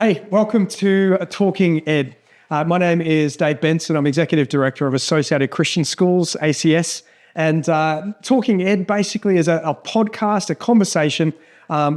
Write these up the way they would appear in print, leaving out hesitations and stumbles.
Hey, welcome to Talking Ed. My name is Dave Benson. I'm Executive Director of Associated Christian Schools, ACS. And Talking Ed basically is a podcast, a conversation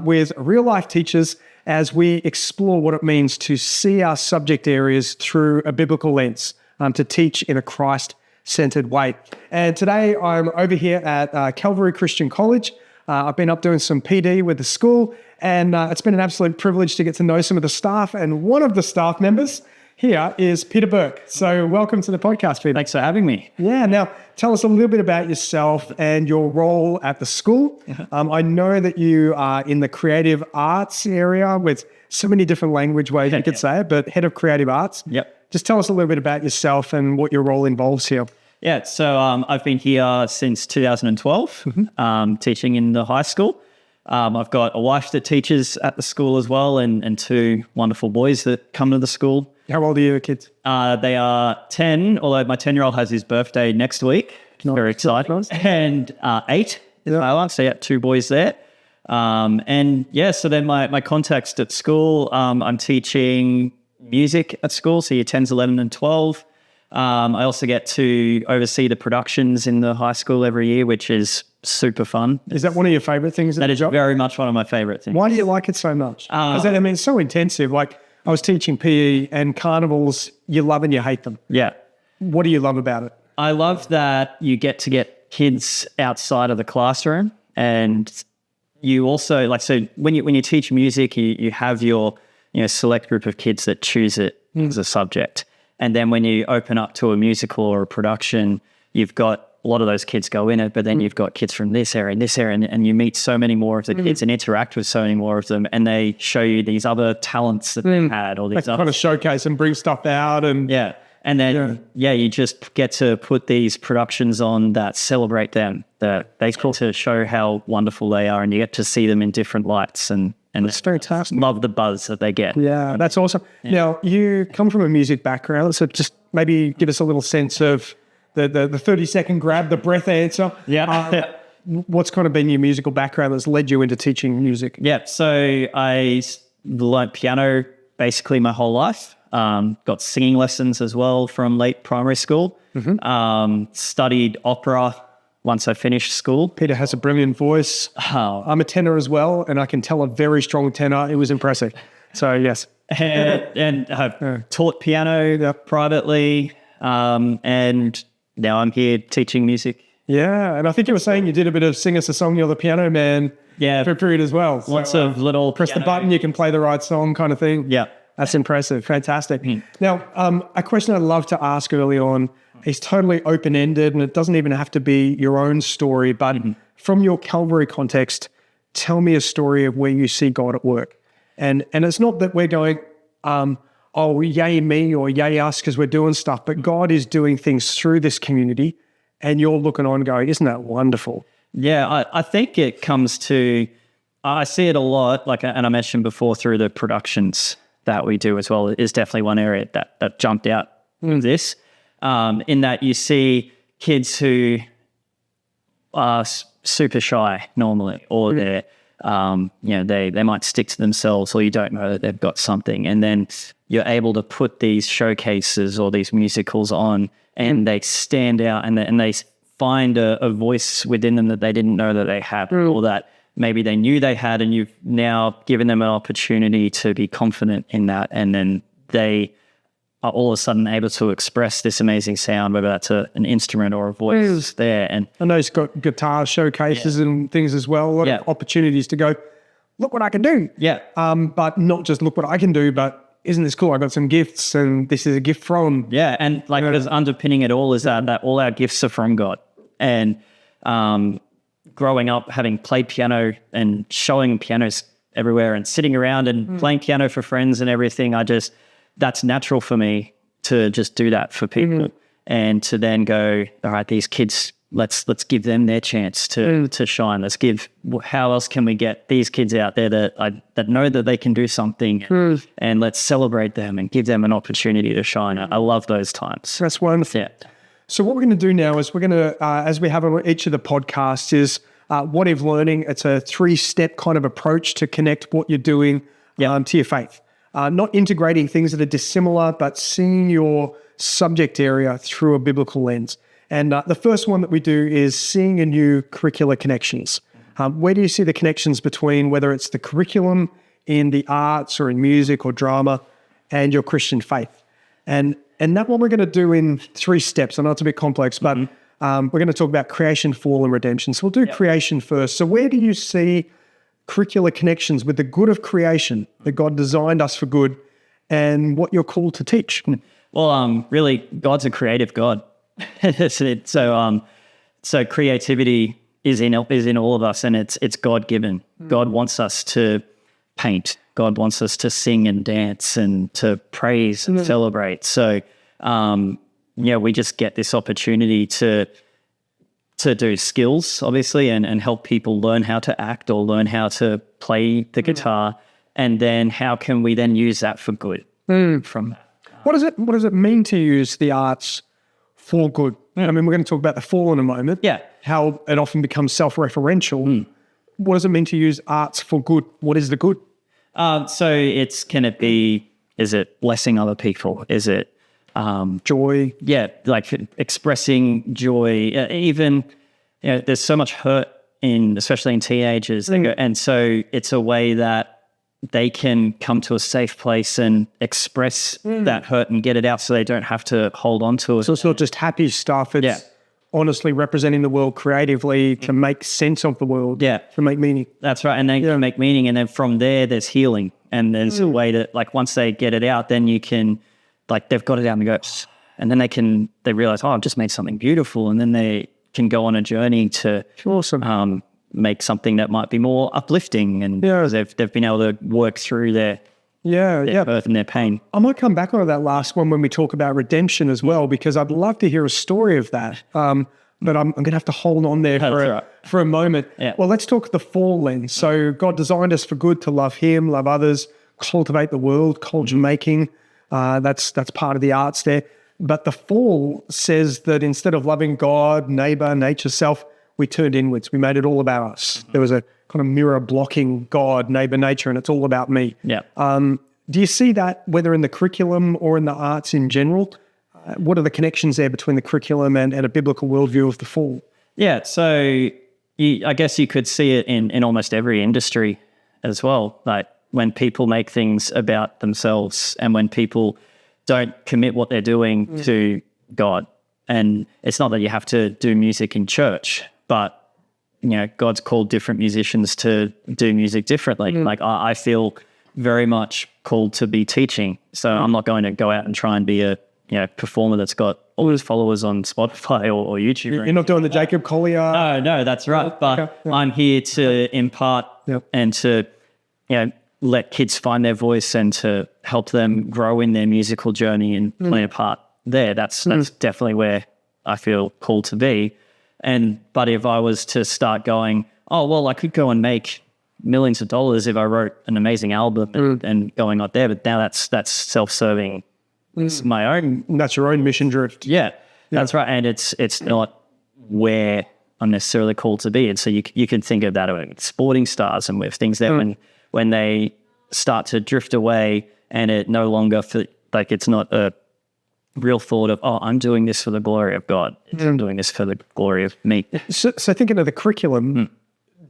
with real-life teachers as we explore what it means to see our subject areas through a biblical lens, to teach in a Christ-centered way. And today I'm over here at Calvary Christian College. I've been up doing some PD with the school, and it's been an absolute privilege to get to know some of the staff. And one of the staff members here is Peter Bourke. So welcome to the podcast, Peter. Thanks for having me. Yeah. Now, tell us a little bit about yourself and your role at the school. I know that you are in the creative arts area with so many different language ways you could say it, but head of creative arts. Yep. Just tell us a little bit about yourself and what your role involves here. Yeah, so I've been here since 2012, teaching in the high school. I've got a wife that teaches at the school as well, and two wonderful boys that come to the school. How old are your kids? They are 10, although my 10-year-old has his birthday next week. Very exciting. Nice. And 8 is my one, so yeah, two boys there. So then my context at school, I'm teaching music at school, so year 10s, 11 and 12. I also get to oversee the productions in the high school every year, which is super fun. Is that one of your favorite things? That is very much one of my favorite things. Why do you like it so much? Because it's so intensive. Like I was teaching PE and carnivals, you love and you hate them. Yeah. What do you love about it? I love that you get kids outside of the classroom, and you also when you teach music, you have your select group of kids that choose it as a subject. And then when you open up to a musical or a production, you've got a lot of those kids go in it, but then you've got kids from this area, and you meet so many more of the kids and interact with so many more of them, and they show you these other talents that they've had. Or these kind of showcase and bring stuff out. And you just get to put these productions on that celebrate them, that they get to show how wonderful they are, and you get to see them in different lights and it's fantastic. Love the buzz that they get. Yeah, that's awesome. Yeah. Now, you come from a music background, so just maybe give us a little sense of the 30-second grab, the breath answer. Yeah. What's kind of been your musical background that's led you into teaching music? Yeah, so I learned piano basically my whole life. Got singing lessons as well from late primary school. Studied opera once I finished school. Peter has a brilliant voice. I'm a tenor as well, and I can tell a very strong tenor. It was impressive. So, yes. And I've taught piano privately, and now I'm here teaching music. Yeah, and I think you were saying you did a bit of Sing Us a Song, You're the Piano Man for a period as well. So, lots of little press the button, you can play the right song kind of thing. Yeah. That's impressive. Fantastic. Now, a question I'd love to ask early on is totally open-ended, and it doesn't even have to be your own story, but from your Calvary context, tell me a story of where you see God at work. And it's not that we're going, yay me or yay us because we're doing stuff, but God is doing things through this community, and you're looking on going, isn't that wonderful? Yeah, I think it comes to, I see it a lot, and I mentioned before through the productions that we do as well, is definitely one area that jumped out this. In that you see kids who are super shy normally, or they're, they might stick to themselves, or you don't know that they've got something. And then you're able to put these showcases or these musicals on, and they stand out, and they find a voice within them that they didn't know that they had, or that maybe they knew they had, and you've now given them an opportunity to be confident in that. And then they are all of a sudden able to express this amazing sound, whether that's an instrument or a voice there. And I know he's got guitar showcases and things as well, a lot of opportunities to go, look what I can do. Yeah. But not just look what I can do, but isn't this cool? I got some gifts, and this is a gift from. Yeah, and there's underpinning it all is that all our gifts are from God. And growing up, having played piano and showing pianos everywhere and sitting around and playing piano for friends and everything, that's natural for me to just do that for people, and to then go, all right, these kids, let's give them their chance to shine. How else can we get these kids out there that know that they can do something, and let's celebrate them and give them an opportunity to shine. I love those times. That's wonderful. Yeah. So what we're going to do now is we're going to, as we have on each of the podcasts, is what if learning. It's a 3-step kind of approach to connect what you're doing to your faith. not integrating things that are dissimilar, but seeing your subject area through a biblical lens. And the first one that we do is seeing anew curricular connections. Where do you see the connections between whether it's the curriculum in the arts or in music or drama and your Christian faith? And that one we're going to do in 3 steps. I know it's a bit complex, but we're going to talk about creation, fall, and redemption. So we'll do creation first. So where do you see curricular connections with the good of creation, that God designed us for good, and what you're called to teach? Well, really, God's a creative God. So creativity is in all of us, and it's God-given. God wants us to paint. God wants us to sing and dance and to praise and celebrate. So, we just get this opportunity to do skills, obviously, and help people learn how to act or learn how to play the guitar. And then how can we then use that for good from that? What does it mean to use the arts for good? I mean, we're going to talk about the fall in a moment. Yeah. How it often becomes self-referential. What does it mean to use arts for good? What is the good? Is it blessing other people? Is it joy? Yeah, like expressing joy. There's so much hurt especially in teenagers. And so it's a way that they can come to a safe place and express that hurt and get it out so they don't have to hold on to it. So it's not just happy stuff. It's honestly representing the world creatively to make sense of the world, to make meaning. That's right. And they can make meaning. And then from there, there's healing. And there's a way that, like, once they get it out, then you can, like, they've got it out and go, and then they realize, I've just made something beautiful. And then they can go on a journey to make something that might be more uplifting, and they've been able to work through their hurt and their pain. I might come back on that last one when we talk about redemption as well, because I'd love to hear a story of that. But I'm going to have to hold on there for a moment. Yeah. Well, let's talk the fall then. So God designed us for good, to love Him, love others, cultivate the world, culture making. That's part of the arts there. But the fall says that instead of loving God, neighbor, nature, self, we turned inwards. We made it all about us. There was a kind of mirror blocking God, neighbor, nature, and it's all about me. Yeah. Do you see that whether in the curriculum or in the arts in general? What are the connections there between the curriculum and a biblical worldview of the fall? Yeah, so I guess you could see it in almost every industry as well. Like when people make things about themselves and when people don't commit what they're doing to God. And it's not that you have to do music in church, but God's called different musicians to do music differently. Like I feel very much called to be teaching. So I'm not going to go out and try and be a performer that's got all his followers on Spotify or YouTube. You're not doing the Jacob Collier? No, that's right. But I'm here to impart and to let kids find their voice and to help them grow in their musical journey and play a part there. That's definitely where I feel called to be. But if I was to start going, I could go and make millions of dollars if I wrote an amazing album and going out there, but now that's self-serving. It's my own. That's your own mission drift. Yeah, that's right. And it's not where I'm necessarily called to be. And so you can think of that with sporting stars and with things that when they start to drift away and it no longer it's not a real thought of, I'm doing this for the glory of God. I'm doing this for the glory of me. So thinking of the curriculum,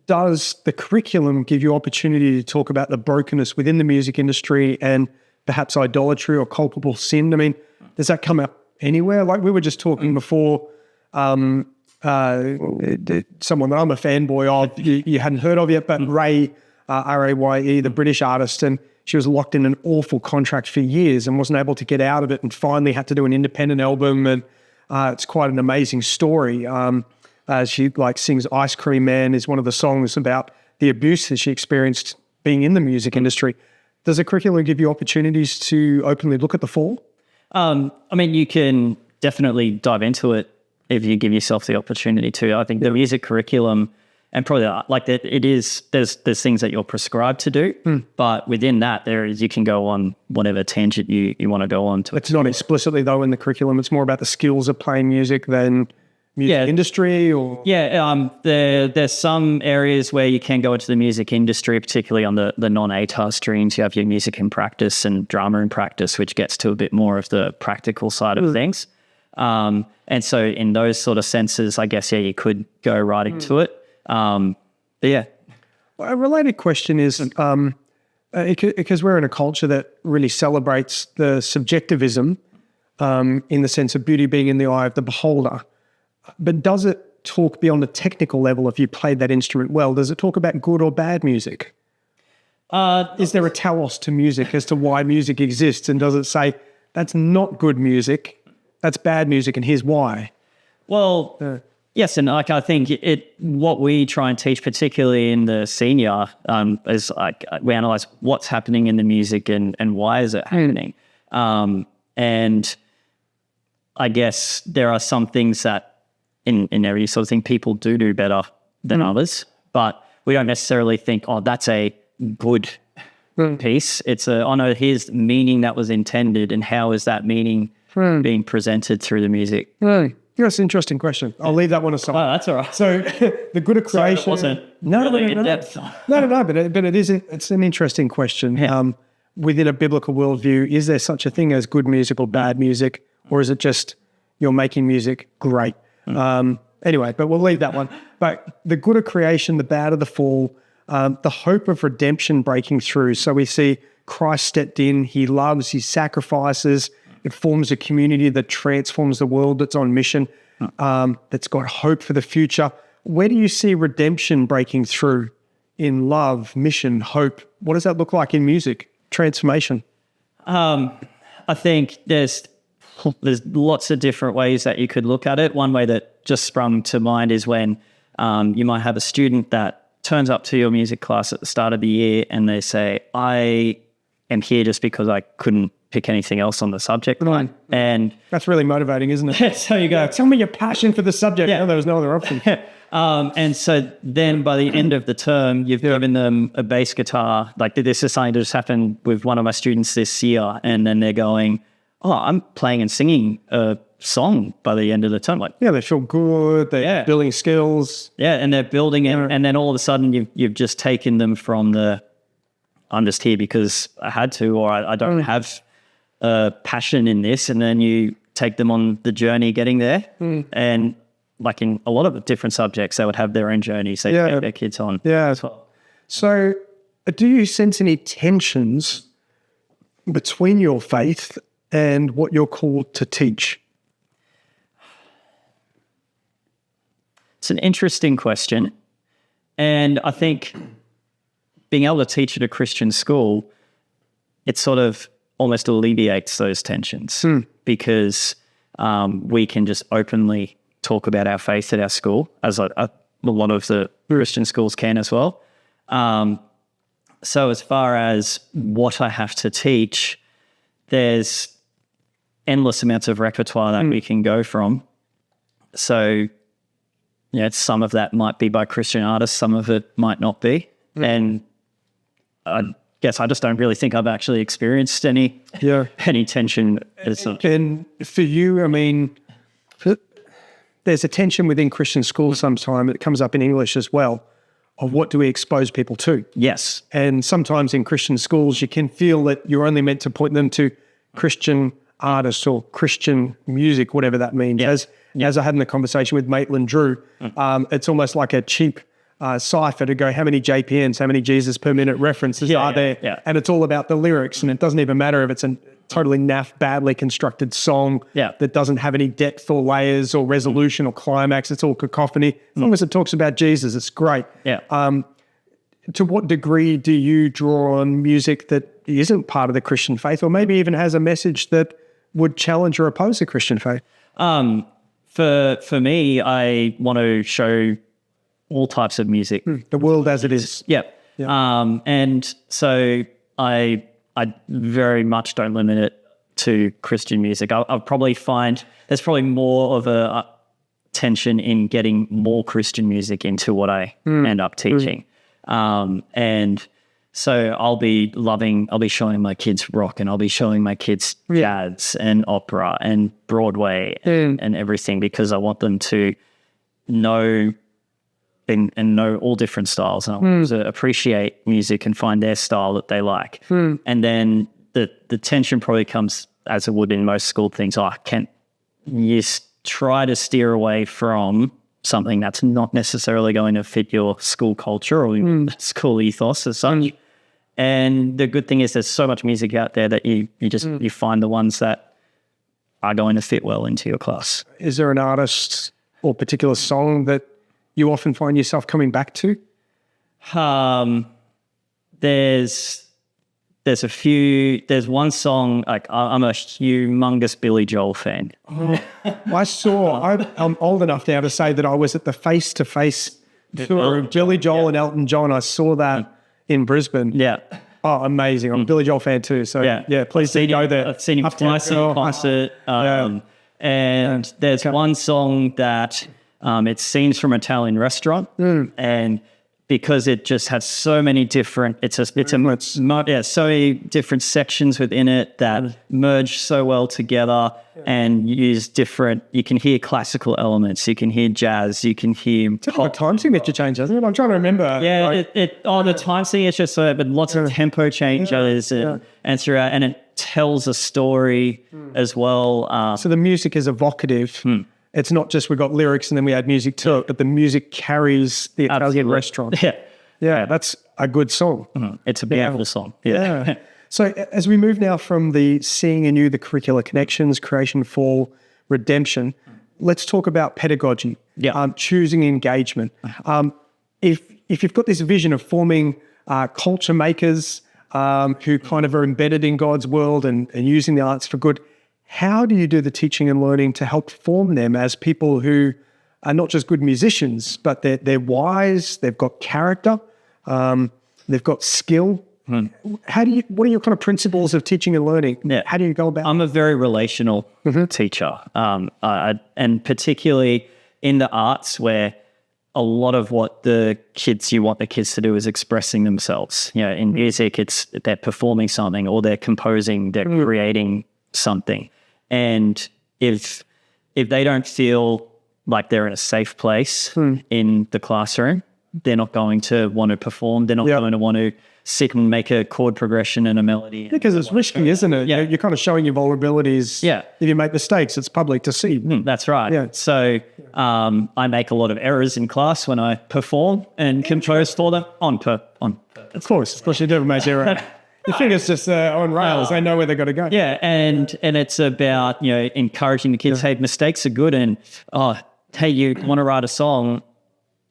does the curriculum give you opportunity to talk about the brokenness within the music industry and perhaps idolatry or culpable sin? I mean, does that come up anywhere? Like we were just talking before, someone that I'm a fanboy of, you hadn't heard of yet, but Ray, R-A-Y-E, the British artist, and she was locked in an awful contract for years and wasn't able to get out of it and finally had to do an independent album. And it's quite an amazing story. She sings Ice Cream Man is one of the songs about the abuse that she experienced being in the music industry. Does the curriculum give you opportunities to openly look at the fall? You can definitely dive into it if you give yourself the opportunity to. I think the music curriculum, and probably there's things that you're prescribed to do, but within that you can go on whatever tangent you want to go on to. It's not explicitly though in the curriculum. It's more about the skills of playing music than music industry or? Yeah, there's some areas where you can go into the music industry, particularly on the non-ATAR streams. You have your music in practice and drama in practice, which gets to a bit more of the practical side of things. And so in those sort of senses, I guess, you could go right into it. But yeah. A related question is, because we're in a culture that really celebrates the subjectivism in the sense of beauty being in the eye of the beholder, but does it talk beyond the technical level if you played that instrument well? Does it talk about good or bad music? Is there a telos to music as to why music exists? And does it say, that's not good music, that's bad music, and here's why? Well, yes, and like I think what we try and teach, particularly in the senior, is like we analyze what's happening in the music and why is it happening. And I guess there are some things that in every sort of thing people do better than others, but we don't necessarily think, oh, that's a good piece. It's here's the meaning that was intended, and how is that meaning being presented through the music? That's an interesting question. I'll leave that one aside. Oh, that's all right. So the good of creation. Sorry, it wasn't no, really in depth. No, but it's an interesting question. Yeah. Within a biblical worldview, is there such a thing as good music or bad music, or is it just you're making music great? Anyway, but we'll leave that one. But the good of creation, the bad of the fall, the hope of redemption breaking through. So we see Christ stepped in, he loves, he sacrifices. It forms a community that transforms the world, that's on mission, that's got hope for the future. Where do you see redemption breaking through in love, mission, hope? What does that look like in music, transformation? I think there's lots of different ways that you could look at it. One way that just sprung to mind is when you might have a student that turns up to your music class at the start of the year and they say, I am here just because I couldn't pick anything else on the subject line. And that's really motivating, isn't it? So you go, tell me your passion for the subject. Yeah. No, there was no other option. And so then by the end of the term, you've given them a bass guitar. Like this is something that just happened with one of my students this year. And then they're going, oh, I'm playing and singing a song by the end of the term. Like, yeah, they feel good. They're building skills. Yeah, and they're building it. And then all of a sudden you've just taken them from I'm just here because I had to, or I don't have passion in this, and then you take them on the journey getting there. And like in a lot of different subjects, they would have their own journeys they take their kids on as well. So do you sense any tensions between your faith and what you're called to teach? It's an interesting question. And I think being able to teach at a Christian school, it sort of almost alleviates those tensions because we can just openly talk about our faith at our school, as a lot of the Christian schools can as well. So as far as what I have to teach, there's endless amounts of repertoire that we can go from. So, some of that might be by Christian artists, some of it might not be. And I guess I just don't really think I've actually experienced any tension as such. And for you, I mean, there's a tension within Christian schools sometimes. It comes up in English as well, of what do we expose people to? Yes. And sometimes in Christian schools, you can feel that you're only meant to point them to Christian artists or Christian music, whatever that means. As I had in the conversation with Maitland Drew, it's almost like a cheap cipher to go, how many JPNs, how many Jesus per minute references are there? Yeah. And it's all about the lyrics, and it doesn't even matter if it's a totally naff, badly constructed song that doesn't have any depth or layers or resolution or climax. It's all cacophony. As long as it talks about Jesus, it's great. To what degree do you draw on music that isn't part of the Christian faith, or maybe even has a message that would challenge or oppose the Christian faith? For me, I want to show all types of music. The world as it is. And so I very much don't limit it to Christian music. I'll probably find there's probably more of a tension in getting more Christian music into what I end up teaching. And So I'll be showing my kids rock, and I'll be showing my kids jazz and opera and Broadway and everything, because I want them to know and know all different styles, and I want them to appreciate music and find their style that they like. And then the tension probably comes, as it would in most school things, can you try to steer away from something that's not necessarily going to fit your school culture or your school ethos as such. And the good thing is there's so much music out there that you find the ones that are going to fit well into your class. Is there an artist or particular song that you often find yourself coming back to? There's a few. There's one song, like I'm a humongous Billy Joel fan. I'm old enough now to say that I was at the face-to-face tour of Billy Joel and Elton John. I saw that in Brisbane. Yeah. Oh, amazing. I'm a Billy Joel fan too. So please do go there. I've seen him twice in concert. And there's one song that it's scenes from an Italian restaurant. And because it just has so many different, so many different sections within it that merge so well together and use different, you can hear classical elements, you can hear jazz, you can hear pop. Time signature change, doesn't it? I'm trying to remember. Yeah, the time signature, but lots of tempo changes and throughout, and it tells a story as well. So the music is evocative. It's not just we got lyrics and then we add music to it, but the music carries the Italian restaurant. Yeah, that's a good song. It's a beautiful song. Yeah. So as we move now from the seeing anew, the curricular connections, creation, fall, redemption, let's talk about pedagogy, choosing engagement. If you've got this vision of forming culture makers who kind of are embedded in God's world and using the arts for good, how do you do the teaching and learning to help form them as people who are not just good musicians, but they're wise, they've got character, they've got skill? What are your kind of principles of teaching and learning? How do you go about it? I'm a very relational teacher, and particularly in the arts, where a lot of what you want the kids to do is expressing themselves. You know, in music, they're performing something, or they're composing, they're creating something. And if they don't feel like they're in a safe place in the classroom, they're not going to want to perform. They're not going to want to sit and make a chord progression and a melody. Because it's risky, isn't it? Yeah. You're kind of showing your vulnerabilities. Yeah. If you make mistakes, it's public to see. That's right. Yeah. So I make a lot of errors in class when I perform and compose for them on purpose. Of course you do make error. The finger's just on rails. They know where they've got to go. Yeah, and it's about, encouraging the kids, hey, mistakes are good, and, hey, you want to write a song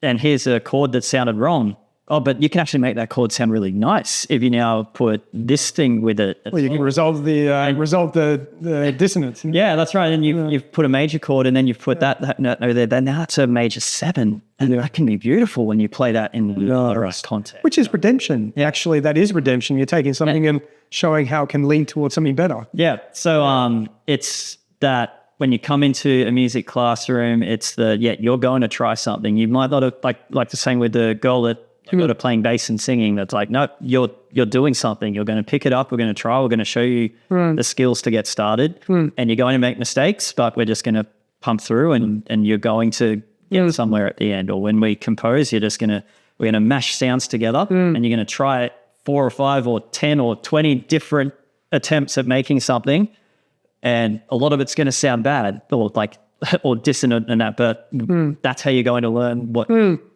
and here's a chord that sounded wrong. Oh, but you can actually make that chord sound really nice if you now put this thing with it. Well, you can resolve the dissonance. Yeah, that's right. And you've put a major chord, and then you've put that note there. Then now it's a major 7, and that can be beautiful when you play that in the right context. Which is redemption. Actually, that is redemption. You're taking something and showing how it can lead towards something better. Yeah. So it's that. When you come into a music classroom, it's you're going to try something. You might not have, like the same with the girl that got playing bass and singing. That's like, no, you're doing something. You're going to pick it up. We're going to try. We're going to show you the skills to get started. And you're going to make mistakes, but we're just going to pump through, and you're going to get somewhere at the end. Or when we compose, we're going to mash sounds together, and you're going to try 4 or 5 or 10 or 20 different attempts at making something. And a lot of it's going to sound bad or dissonant and that, but that's how you're going to learn what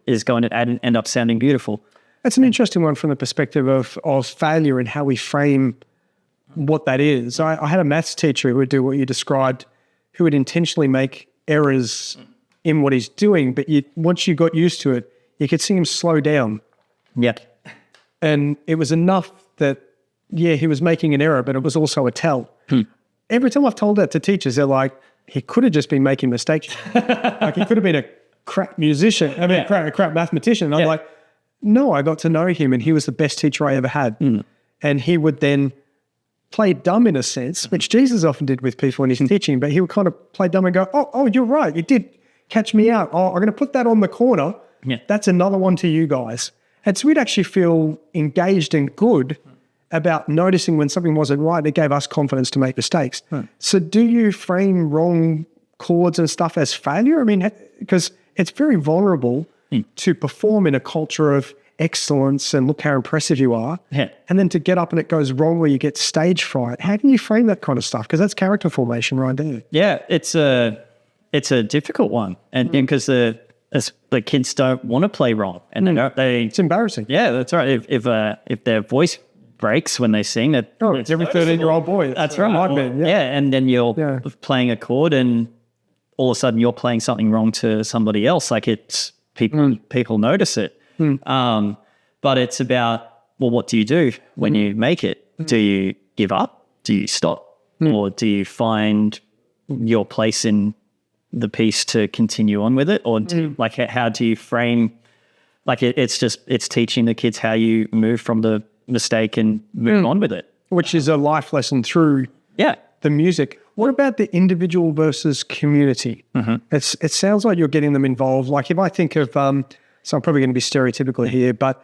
is going to end up sounding beautiful. That's an interesting one from the perspective of failure and how we frame what that is. I had a maths teacher who would do what you described, who would intentionally make errors in what he's doing, but once you got used to it, you could see him slow down. Yeah. And it was enough that, he was making an error, but it was also a tell. Every time I've told that to teachers, they're like, he could have just been making mistakes. Like he could have been a crap musician, a crap mathematician. And I'm like, no, I got to know him and he was the best teacher I ever had. And he would then play dumb in a sense, which Jesus often did with people in his teaching, but he would kind of play dumb and go, oh, you're right. You did catch me out. Oh, I'm going to put that on the corner. Yeah. That's another one to you guys. And so we'd actually feel engaged and good about noticing when something wasn't right. And it gave us confidence to make mistakes. So do you frame wrong chords and stuff as failure? I mean, because it's very vulnerable to perform in a culture of excellence and look how impressive you are. Yeah. And then to get up and it goes wrong where you get stage fright. How do you frame that kind of stuff? Because that's character formation right there. Yeah, it's a difficult one. And because the kids don't want to play wrong. And It's embarrassing. yeah, that's right. If their voice breaks when they sing, It's every 13-year-old boy. That's right. And then you're playing a chord and all of a sudden you're playing something wrong to somebody else. Like it's people notice it. But it's about, well, what do you do when you make it? Do you give up? Do you stop? Or do you find your place in the piece to continue on with it? Or how do you frame, it's teaching the kids how you move from the mistake and move on with it. Which is a life lesson through the music. What about the individual versus community? It sounds like you're getting them involved. Like if I think of, so I'm probably going to be stereotypical here, but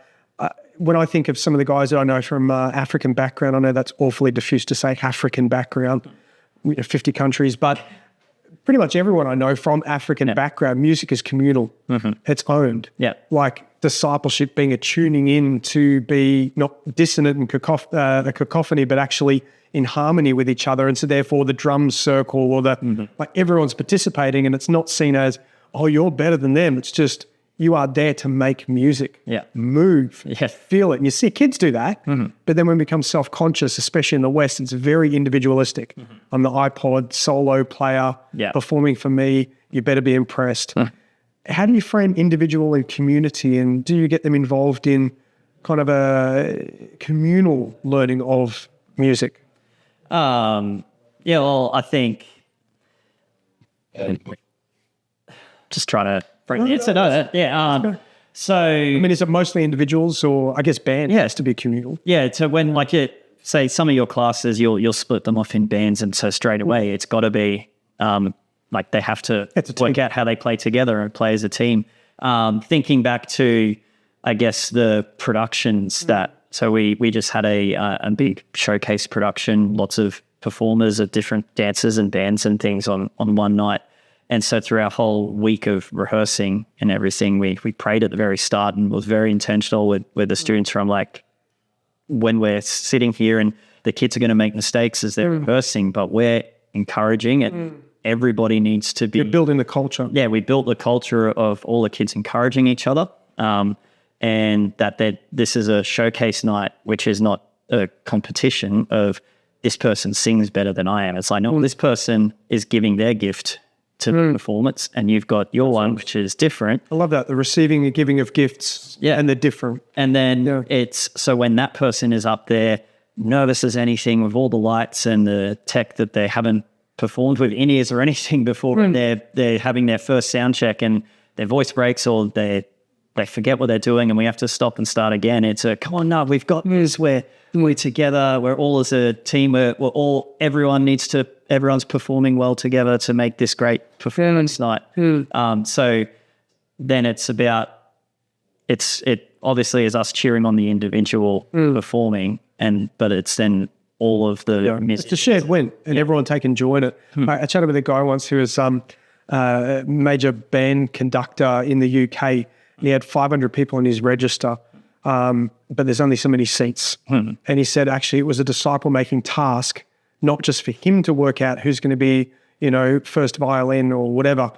when I think of some of the guys that I know from African background, I know that's awfully diffuse to say African background, 50 countries, but pretty much everyone I know from African background, music is communal. It's owned. Yeah. Like discipleship being a tuning in to be not dissonant and a cacophony, but actually in harmony with each other. And so therefore the drum circle or like everyone's participating and it's not seen as, oh, you're better than them. It's just, you are there to make music, move, feel it. And you see kids do that, but then when we become self-conscious, especially in the West, it's very individualistic. I'm the iPod solo player performing for me. You better be impressed. How do you frame individual and community, and do you get them involved in kind of a communal learning of music? I think just trying to bring the answer. So I mean, is it mostly individuals, or I guess bands has to be communal? Yeah. So when say some of your classes, you'll split them off in bands, and so straight away it's got to be they have to work out how they play together and play as a team. Thinking back to, I guess, the productions so we just had a big showcase production, lots of performers of different dances and bands and things on one night. And so through our whole week of rehearsing and everything, we prayed at the very start and was very intentional with the students from when we're sitting here and the kids are going to make mistakes as they're rehearsing, but we're encouraging it. Everybody needs to be... You're building the culture. Yeah, we built the culture of all the kids encouraging each other, and that this is a showcase night, which is not a competition of this person sings better than I am. It's like, no, this person is giving their gift to the performance, and you've got your one, which is different. I love that, the receiving and giving of gifts, and they're different. And then it's, so when that person is up there, nervous as anything with all the lights and the tech that they haven't performed with in-ears or anything before, and they're having their first sound check and their voice breaks or they forget what they're doing and we have to stop and start again. It's a, come on, no, we've got this, we're together, we're all as a team, everyone's performing well together to make this great performance night. So then it's about, it obviously is us cheering on the individual performing, but it's then all of the music. It's a shared win and everyone taking joy in it. I chatted with a guy once who was a major band conductor in the UK, and he had 500 people on his register, but there's only so many seats. And he said actually it was a disciple-making task, not just for him to work out who's going to be, first violin or whatever,